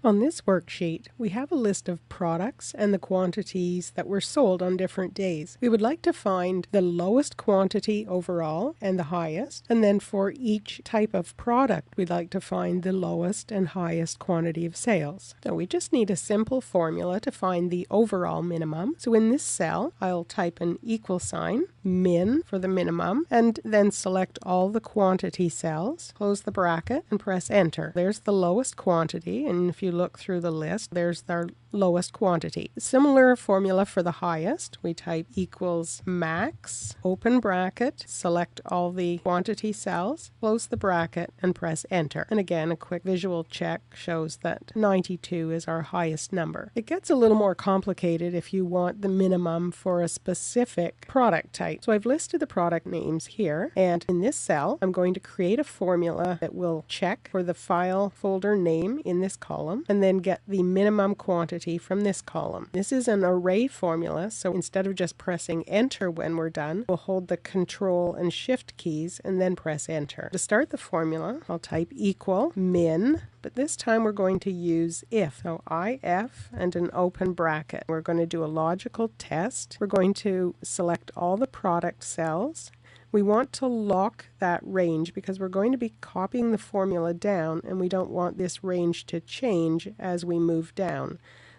On this worksheet, we have a list of products and the quantities that were sold on different days. We would like to find the lowest quantity overall and the highest, and then for each type of product, we'd like to find the lowest and highest quantity of sales. So we just need a simple formula to find the overall minimum. So in this cell, I'll type an equal sign, min for the minimum, and then select all the quantity cells, close the bracket, and press enter. There's the lowest quantity, and if you look through the list, there's our lowest quantity. Similar formula for the highest. We type equals max, open bracket, select all the quantity cells, close the bracket, and press enter. And again, a quick visual check shows that 92 is our highest number. It gets a little more complicated if you want the minimum for a specific product type. So I've listed the product names here, and in this cell, I'm going to create a formula that will check for the file folder name in this column, and then get the minimum quantity from this column. This is an array formula, so instead of just pressing enter when we're done, we'll hold the control and shift keys and then press enter. To start the formula, I'll type equal min, but this time we're going to use if. So if and an open bracket. We're going to do a logical test. We're going to select all the product cells. We want to lock that range because we're going to be copying the formula down, and we don't want this range to change as we move down.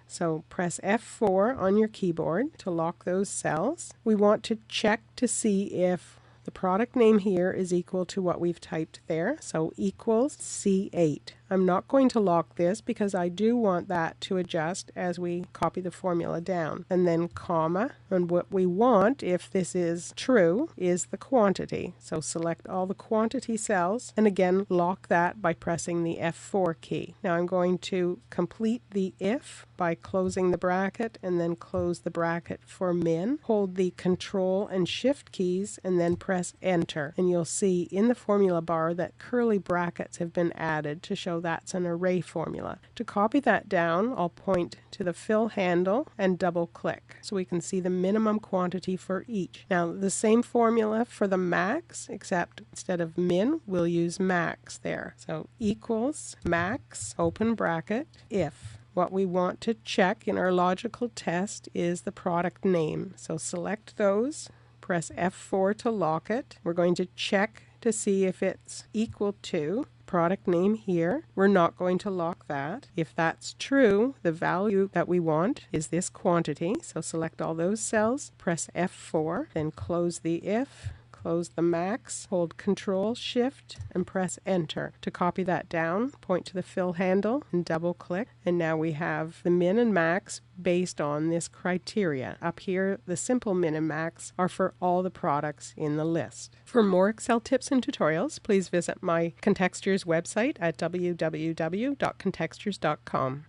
So press F4 on your keyboard to lock those cells. We want to check to see if the product name here is equal to what we've typed there, so equals C8. I'm not going to lock this because I do want that to adjust as we copy the formula down. And then comma, and what we want, if this is true, is the quantity. So select all the quantity cells, and again lock that by pressing the F4 key. Now I'm going to complete the if by closing the bracket and then close the bracket for min. Hold the control and shift keys and then press enter. And you'll see in the formula bar that curly brackets have been added to show that's an array formula. To copy that down, I'll point to the fill handle and double click so we can see the minimum quantity for each. Now the same formula for the max, except instead of min, we'll use max there. So equals max, open bracket, if. What we want to check in our logical test is the product name. So select those, press F4 to lock it. We're going to check to see if it's equal to product name here. We're not going to lock that. If that's true, the value that we want is this quantity. So select all those cells, press F4, then close the if, close the max, hold Control Shift, and press Enter. To copy that down, point to the fill handle and double click, and now we have the min and max based on this criteria. Up here, the simple min and max are for all the products in the list. For more Excel tips and tutorials, please visit my Contextures website at www.contextures.com.